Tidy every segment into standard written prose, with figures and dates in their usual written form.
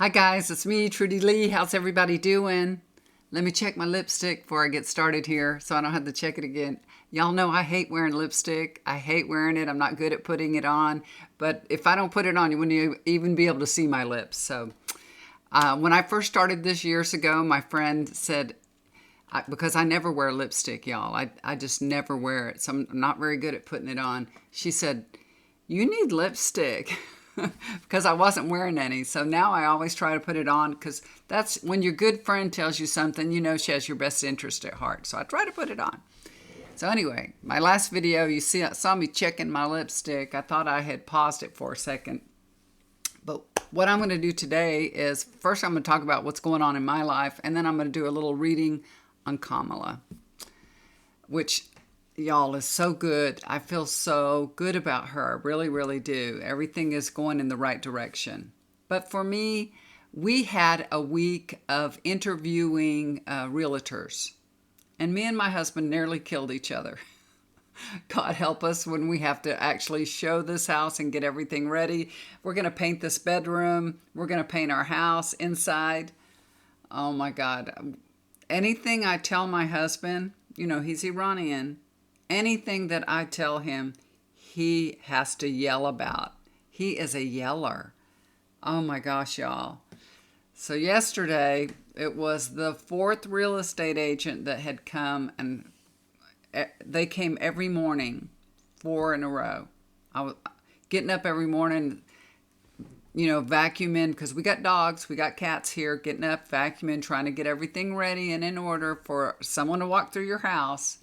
Hi guys, it's me, Trudy Lee. How's everybody doing? Let me check my lipstick before I get started here so I don't have to check it again. Y'all know I hate wearing lipstick. I hate wearing it. I'm not good at putting it on. But if I don't put it on, you wouldn't even be able to see my lips. So when I first started this years ago, my friend said, because I never wear lipstick, y'all. I just never wear it. So I'm not very good at putting it on. She said, you need lipstick. Because I wasn't wearing any. So now I always try to put it on because that's when your good friend tells you something, you know she has your best interest at heart. So I try to put it on. So anyway, my last video, you saw me checking my lipstick. I thought I had paused it for a second. But what I'm going to do today is first I'm going to talk about what's going on in my life, and then I'm going to do a little reading on Kamala, which y'all is so good. I feel so good about her. I really, really do. Everything is going in the right direction. But for me, we had a week of interviewing realtors. And me and my husband nearly killed each other. God help us when we have to actually show this house and get everything ready. We're going to paint this bedroom. We're going to paint our house inside. Oh my God. Anything I tell my husband, you know, he's Iranian. Anything that I tell him, he has to yell about. He is a yeller. Oh my gosh, y'all. So yesterday, it was the fourth real estate agent that had come, and they came every morning, 4 in a row. I was getting up every morning, you know, vacuuming, because we got dogs, we got cats here, getting up, vacuuming, trying to get everything ready and in order for someone to walk through your house.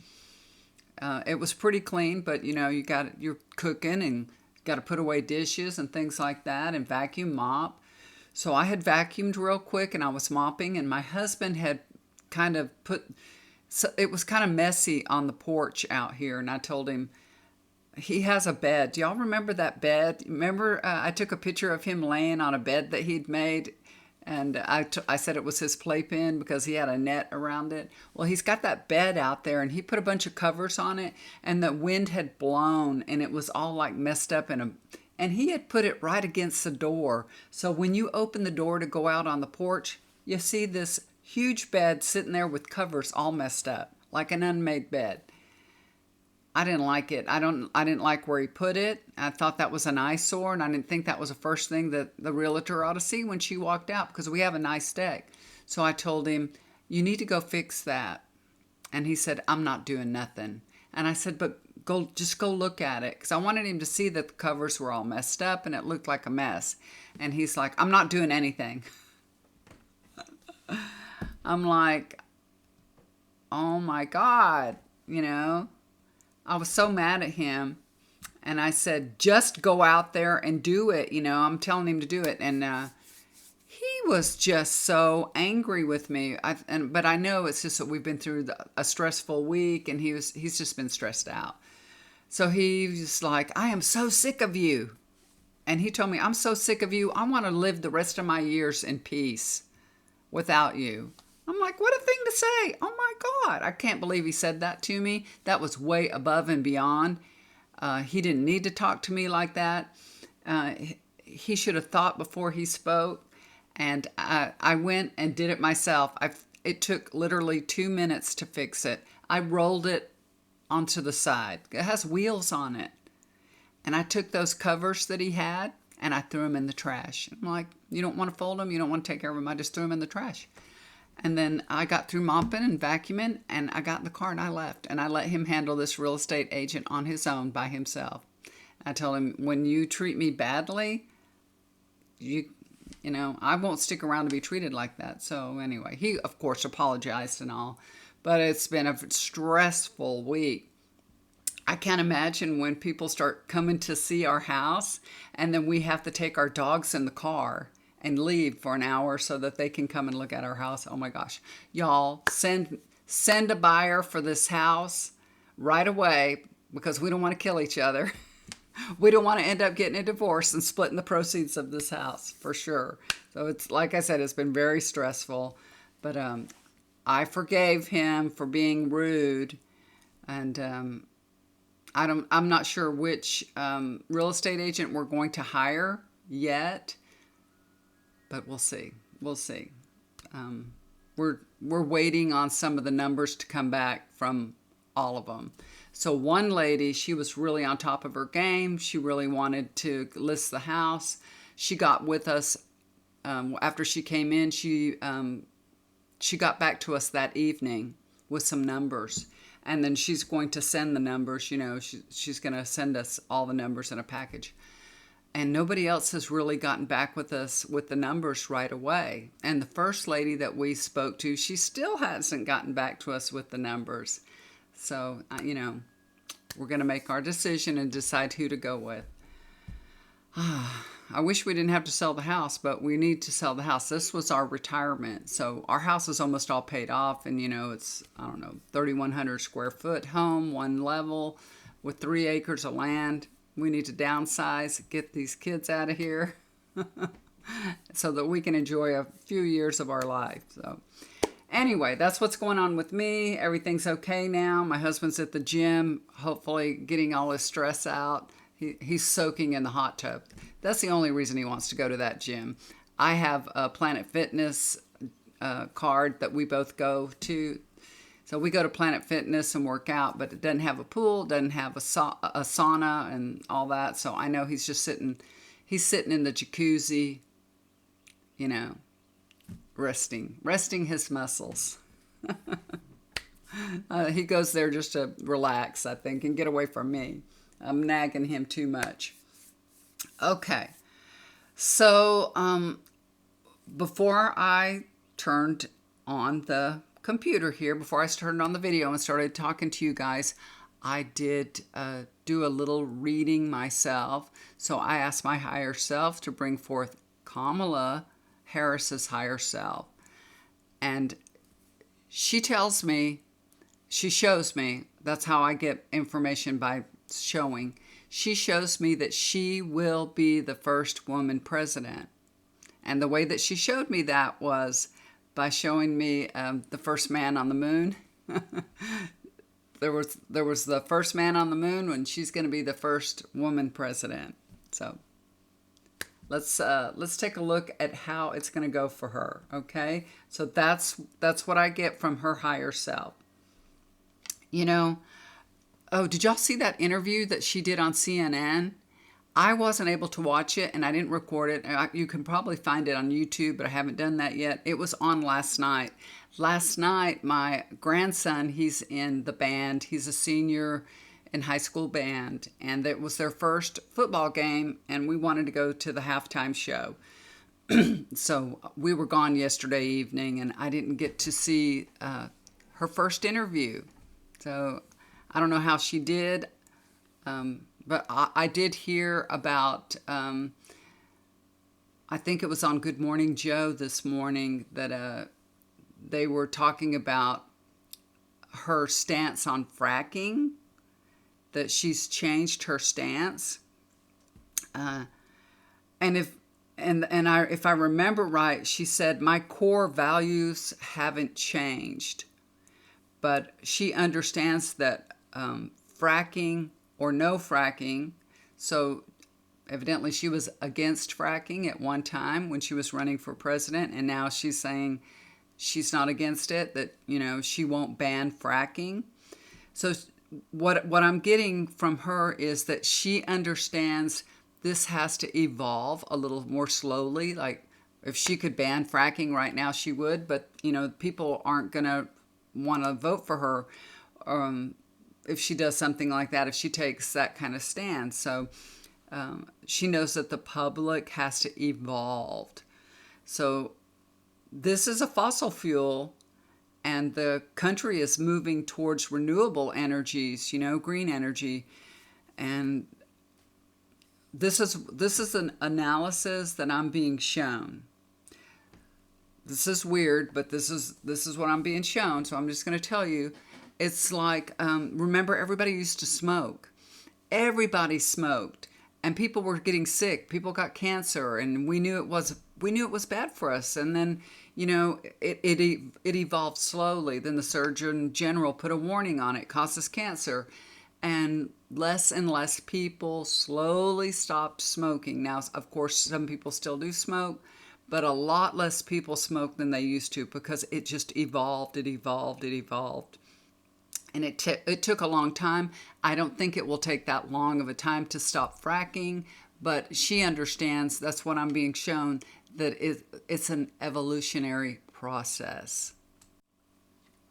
It was pretty clean, but you know, you're cooking and got to put away dishes and things like that and vacuum, mop. So I had vacuumed real quick and I was mopping, and my husband had kind of so it was kind of messy on the porch out here, and I told him he has a bed. Do y'all remember that bed? Remember I took a picture of him laying on a bed that he'd made, and I said it was his playpen because he had a net around it. Well, he's got that bed out there, and he put a bunch of covers on it, and the wind had blown, and it was all like messed up and he had put it right against the door. So when you open the door to go out on the porch, you see this huge bed sitting there with covers all messed up, like an unmade bed. I didn't like it. I didn't like where he put it. I thought that was an eyesore, and I didn't think that was the first thing that the realtor ought to see when she walked out, because we have a nice deck. So I told him, you need to go fix that. And he said, I'm not doing nothing. And I said, but just go look at it, because I wanted him to see that the covers were all messed up and it looked like a mess. And he's like, I'm not doing anything. I'm like, oh my God, you know. I was so mad at him, and I said, just go out there and do it. You know, I'm telling him to do it. And he was just so angry with me. But I know it's just that we've been through a stressful week, and he's just been stressed out. So he's like, I am so sick of you. And he told me, I'm so sick of you. I want to live the rest of my years in peace without you. I'm like, what a thing to say. Oh my God. I can't believe he said that to me. That was way above and beyond. He didn't need to talk to me like that. He should have thought before he spoke. And I went and did it myself. It took literally 2 minutes to fix it. I rolled it onto the side. It has wheels on it. And I took those covers that he had and I threw them in the trash. I'm like, you don't want to fold them? You don't want to take care of them? I just threw them in the trash. And then I got through mopping and vacuuming, and I got in the car and I left. And I let him handle this real estate agent on his own by himself. I told him, when you treat me badly, you know, I won't stick around to be treated like that. So anyway, he, of course, apologized and all. But it's been a stressful week. I can't imagine when people start coming to see our house, and then we have to take our dogs in the car and leave for an hour so that they can come and look at our house. Oh my gosh. Y'all, send a buyer for this house right away, because we don't want to kill each other. We don't want to end up getting a divorce and splitting the proceeds of this house, for sure. So it's, like I said, it's been very stressful. But I forgave him for being rude. And I'm not sure which real estate agent we're going to hire yet. but we'll see. We'll see. We're waiting on some of the numbers to come back from all of them. So one lady, she was really on top of her game. She really wanted to list the house. She got with us after she came in. She got back to us that evening with some numbers, and then she's going to send the numbers. You know, she's going to send us all the numbers in a package. And nobody else has really gotten back with us with the numbers right away. And the first lady that we spoke to, she still hasn't gotten back to us with the numbers. So, you know, we're going to make our decision and decide who to go with. I wish we didn't have to sell the house, but we need to sell the house. This was our retirement. So our house is almost all paid off. And, you know, it's, I don't know, 3,100 square foot home, one level with 3 acres of land. We need to downsize, get these kids out of here so that we can enjoy a few years of our life. So anyway, that's what's going on with me. Everything's okay now. My husband's at the gym, hopefully getting all his stress out. He's soaking in the hot tub. That's the only reason he wants to go to that gym. I have a Planet Fitness card that we both go to. So we go to Planet Fitness and work out, but it doesn't have a pool, doesn't have a sauna and all that. So I know he's just sitting in the jacuzzi, you know, resting his muscles. He goes there just to relax, I think, and get away from me. I'm nagging him too much. Okay. So before I turned on the computer here, before I turned on the video and started talking to you guys, I did do a little reading myself. So I asked my higher self to bring forth Kamala Harris's higher self. And she tells me, she shows me, that's how I get information, by showing. She shows me that she will be the first woman president. And the way that she showed me that was by showing me the first man on the moon. There was the first man on the moon, when she's going to be the first woman president. So let's take a look at how it's going to go for her. Okay, so that's what I get from her higher self. You know, oh, did y'all see that interview that she did on CNN? I wasn't able to watch it, and I didn't record it. You can probably find it on YouTube, but I haven't done that yet. It was on last night. Last night, my grandson, he's in the band. He's a senior in high school band, and it was their first football game, and we wanted to go to the halftime show. So we were gone yesterday evening, and I didn't get to see her first interview. So I don't know how she did. But I did hear about, I think it was on Good Morning Joe this morning, that they were talking about her stance on fracking, that she's changed her stance. And if I remember right, she said, my core values haven't changed. But she understands that fracking or no fracking. So evidently she was against fracking at one time when she was running for president, and now she's saying she's not against it, that, you know, she won't ban fracking. So what I'm getting from her is that she understands this has to evolve a little more slowly. Like, if she could ban fracking right now, she would, but, you know, people aren't going to want to vote for her if she does something like that, if she takes that kind of stand. So she knows that the public has to evolve. So this is a fossil fuel, and the country is moving towards renewable energies, you know, green energy. And this is an analysis that I'm being shown. This is weird, but this is what I'm being shown. So I'm just going to tell you. It's like, remember, everybody used to smoke. Everybody smoked, and people were getting sick. People got cancer, and we knew it was bad for us. And then, you know, it evolved slowly. Then the Surgeon General put a warning on it, causes cancer, and less people slowly stopped smoking. Now, of course, some people still do smoke, but a lot less people smoke than they used to because it just evolved, and it took a long time. I don't think it will take that long of a time to stop fracking, but she understands, that's what I'm being shown, that it's an evolutionary process.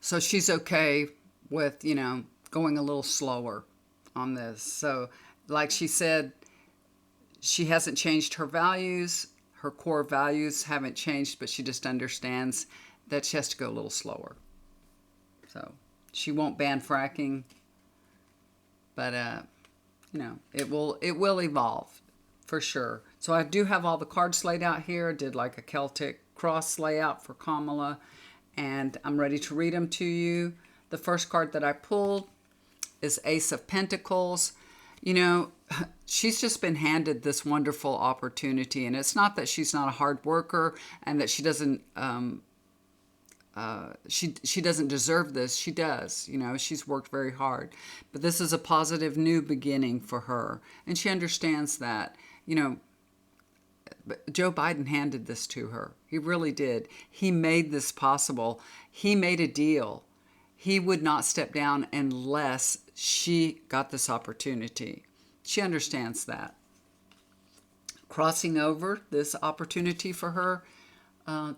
So she's okay with, going a little slower on this. So, like she said, she hasn't changed her values. Her core values haven't changed, but she just understands that she has to go a little slower. So she won't ban fracking, but it will evolve for sure. So I do have all the cards laid out here. I did like a Celtic cross layout for Kamala, and I'm ready to read them to you. The first card that I pulled is Ace of Pentacles. She's just been handed this wonderful opportunity, and it's not that she's not a hard worker and that she doesn't she doesn't deserve this. She does. She's worked very hard, but this is a positive new beginning for her, and she understands that. Joe Biden handed this to her. He really did. He made this possible. He made a deal. He would not step down unless she got this opportunity. She understands that. Crossing over this opportunity for her,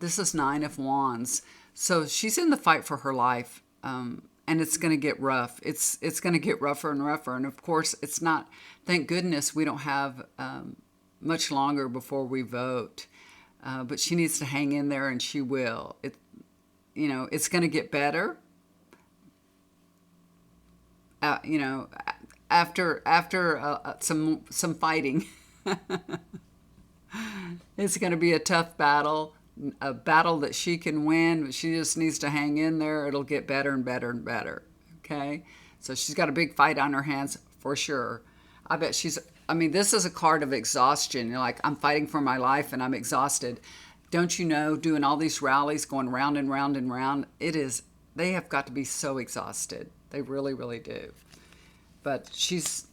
this is Nine of Wands. So she's in the fight for her life, and it's going to get rough. It's going to get rougher and rougher. And of course, it's not, thank goodness we don't have much longer before we vote. But she needs to hang in there, and she will. It's going to get better. After some fighting, it's going to be a tough battle, a battle that she can win, but she just needs to hang in there. It'll get better and better and better. Okay, so she's got a big fight on her hands for sure. I bet this is a card of exhaustion. You're like, I'm fighting for my life and I'm exhausted. Don't you know, doing all these rallies, going round and round and round, they have got to be so exhausted. They really, really do. But she's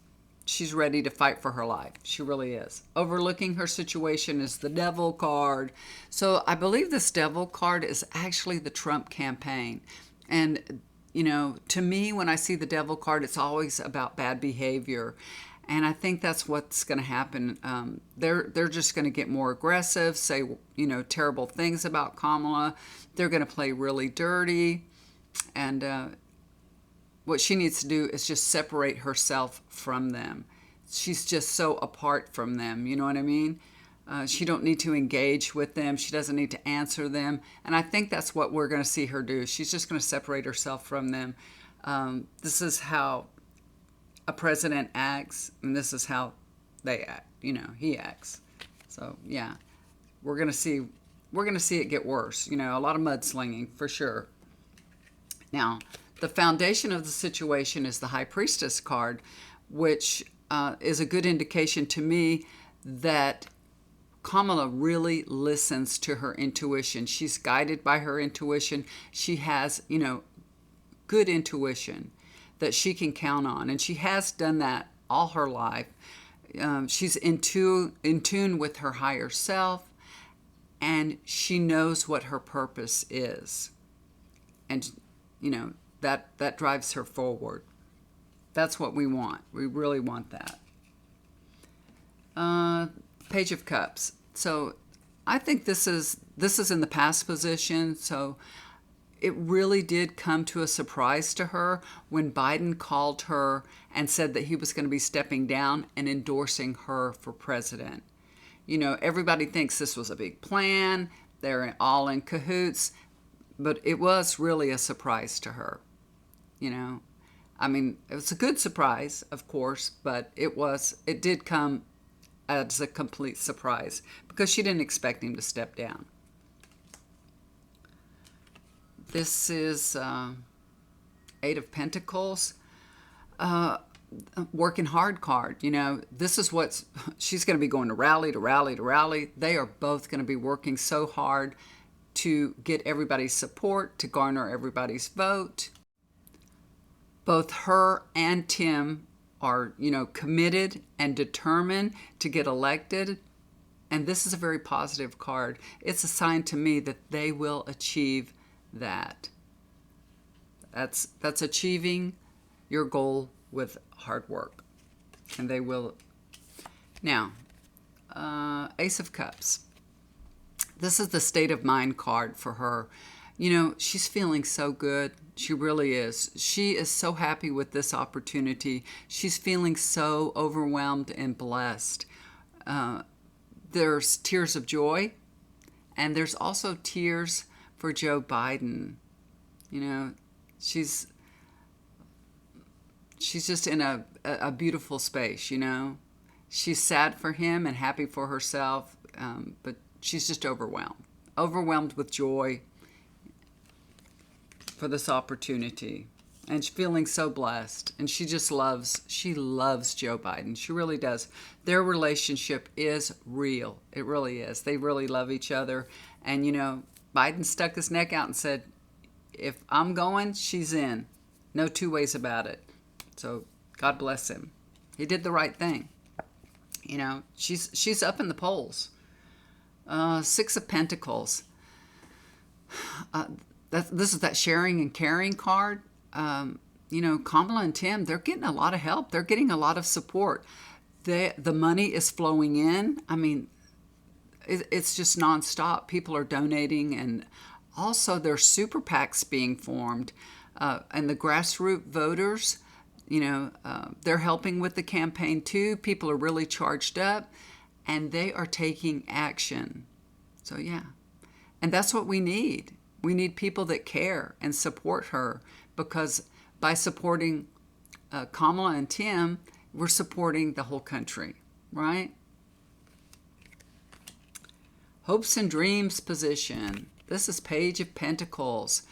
ready to fight for her life. She really is. Overlooking her situation is the Devil card. So I believe this Devil card is actually the Trump campaign. And, to me, when I see the Devil card, it's always about bad behavior. And I think that's what's going to happen. They're just going to get more aggressive, say, terrible things about Kamala. They're going to play really dirty. And what she needs to do is just separate herself from them. She's just so apart from them. You know what I mean? She don't need to engage with them. She doesn't need to answer them. And I think that's what we're going to see her do. She's just going to separate herself from them. This is how a president acts, and this is how they act. He acts. So yeah, we're gonna see it get worse. A lot of mudslinging for sure. Now, the foundation of the situation is the High Priestess card, which is a good indication to me that Kamala really listens to her intuition. She's guided by her intuition. She has, good intuition that she can count on. And she has done that all her life. She's in tune with her higher self, and she knows what her purpose is. And, that drives her forward. That's what we want. We really want that. Page of Cups. So I think this is in the past position. So it really did come to a surprise to her when Biden called her and said that he was going to be stepping down and endorsing her for president. Everybody thinks this was a big plan. They're all in cahoots, but it was really a surprise to her. It was a good surprise, of course, but it did come as a complete surprise because she didn't expect him to step down. This is Eight of Pentacles, working hard card. This is she's going to be going to rally to rally to rally. They are both going to be working so hard to get everybody's support, to garner everybody's vote. Both her and Tim are, committed and determined to get elected. And this is a very positive card. It's a sign to me that they will achieve that. That's achieving your goal with hard work. And they will. Now, Ace of Cups. This is the state of mind card for her. You know, she's feeling so good. She really is. She is so happy with this opportunity. She's feeling so overwhelmed and blessed. There's tears of joy, and there's also tears for Joe Biden. You know, she's just in a beautiful space, you know. She's sad for him and happy for herself, but she's just overwhelmed with joy for this opportunity, and she's feeling so blessed. And she loves Joe Biden. She really does. Their relationship is real. It really is. They really love each other. And, you know, Biden stuck his neck out and said, if I'm going, she's in. No two ways about it. So God bless him. He did the right thing. You know, she's up in the polls. Six of Pentacles. This is that sharing and caring card. You know, Kamala and Tim, they're getting a lot of help. They're getting a lot of support. The money is flowing in. I mean, it's just nonstop. People are donating, and also there's super PACs being formed. And the grassroots voters, you know, they're helping with the campaign too. People are really charged up, and they are taking action. So, yeah. And that's what we need. We need people that care and support her, because by supporting Kamala and Tim, we're supporting the whole country, right? Hopes and dreams position. This is Page of Pentacles.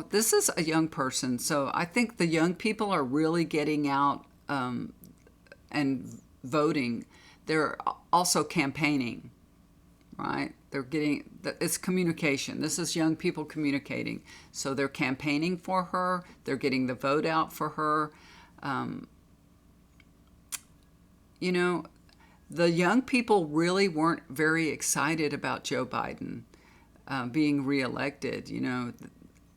This is a young person, so I think the young people are really getting out and voting. They're also campaigning, right? They're getting, it's communication. This is young people communicating. So they're campaigning for her. They're getting the vote out for her. You know, the young people really weren't very excited about Joe Biden being reelected. You know,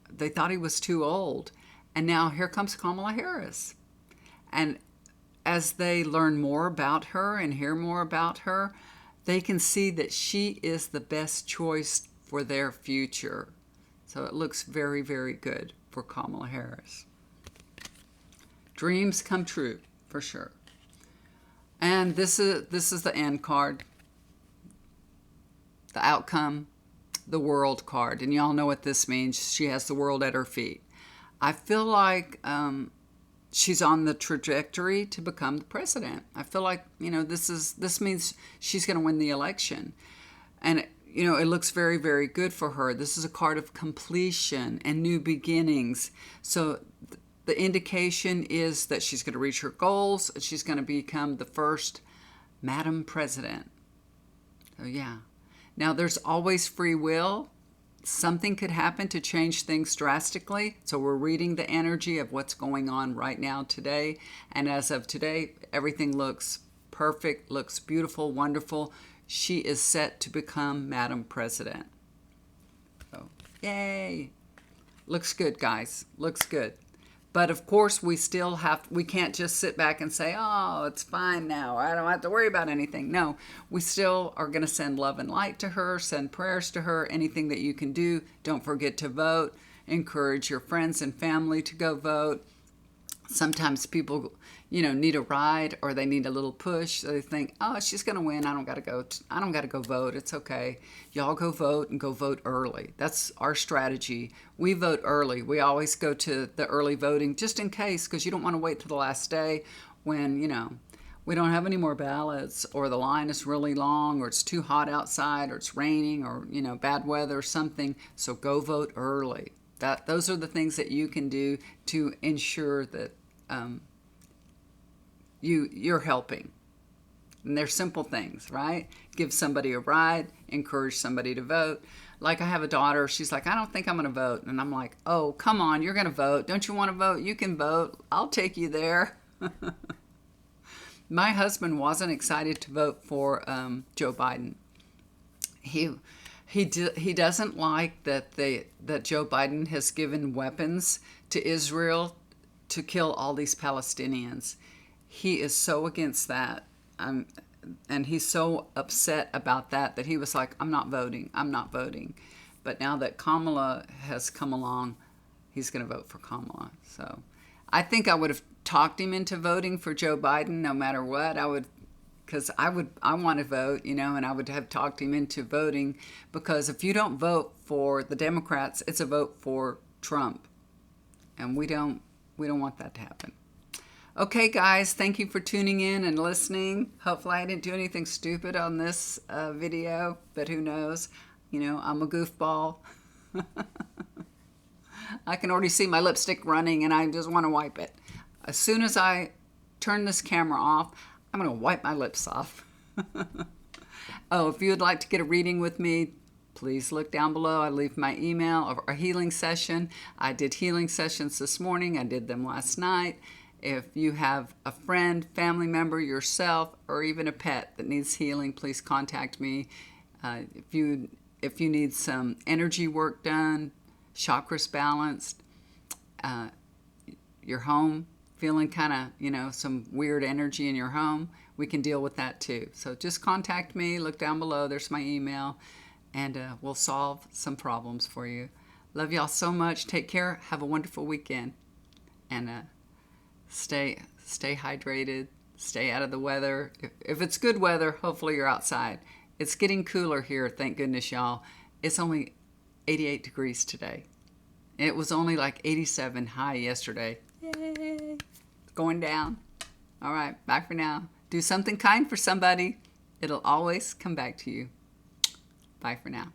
they thought he was too old. And now here comes Kamala Harris. And as they learn more about her and hear more about her, they can see that she is the best choice for their future. So it looks very, very good for Kamala Harris. Dreams come true, for sure. And this is the end card. The outcome, the world card. And y'all know what this means. She has the world at her feet. I feel like she's on the trajectory to become the president. I feel like, you know, this means she's going to win the election. And, you know, it looks very, very good for her. This is a card of completion and new beginnings. So the indication is that she's going to reach her goals. She's going to become the first Madam President. So, yeah. Now, there's always free will. Something could happen to change things drastically. So we're reading the energy of what's going on right now today. And as of today, everything looks perfect, looks beautiful, wonderful. She is set to become Madam President. So, yay. Looks good, guys. Looks good. But of course, we can't just sit back and say, oh, it's fine now. I don't have to worry about anything. No, we still are going to send love and light to her, send prayers to her, anything that you can do. Don't forget to vote. Encourage your friends and family to go vote. Sometimes people, you know, need a ride or they need a little push. So they think, oh, she's going to win. I don't got to go vote. It's okay. Y'all go vote and go vote early. That's our strategy. We vote early. We always go to the early voting just in case, because you don't want to wait till the last day when, you know, we don't have any more ballots, or the line is really long, or it's too hot outside, or it's raining, or, you know, bad weather or something. So go vote early. Those are the things that you can do to ensure that you're helping. And they're simple things, right? Give somebody a ride, encourage somebody to vote. Like I have a daughter, she's like, I don't think I'm going to vote. And I'm like, oh, come on, you're going to vote. Don't you want to vote? You can vote. I'll take you there. My husband wasn't excited to vote for Joe Biden. He doesn't like that Joe Biden has given weapons to Israel to kill all these Palestinians. He is so against that. And he's so upset about that he was like, I'm not voting. I'm not voting. But now that Kamala has come along, he's going to vote for Kamala. So I think I would have talked him into voting for Joe Biden no matter what. Because I want to vote, and I would have talked him into voting, because if you don't vote for the Democrats, it's a vote for Trump. And we don't want that to happen. Okay, guys, thank you for tuning in and listening. Hopefully I didn't do anything stupid on this video, but who knows? I'm a goofball. I can already see my lipstick running, and I just want to wipe it. As soon as I turn this camera off, I'm going to wipe my lips off. Oh, if you would like to get a reading with me, please look down below. I leave my email of our healing session. I did healing sessions this morning. I did them last night. If you have a friend, family member, yourself, or even a pet that needs healing, please contact me. If you need some energy work done, chakras balanced, your home feeling kind of, some weird energy in your home, we can deal with that too. So just contact me. Look down below. There's my email, and we'll solve some problems for you. Love y'all so much. Take care. Have a wonderful weekend, and stay hydrated. Stay out of the weather. If it's good weather, hopefully you're outside. It's getting cooler here, thank goodness, y'all. It's only 88 degrees today. It was only like 87 high yesterday. Yay! It's going down. All right, bye for now. Do something kind for somebody. It'll always come back to you. Bye for now.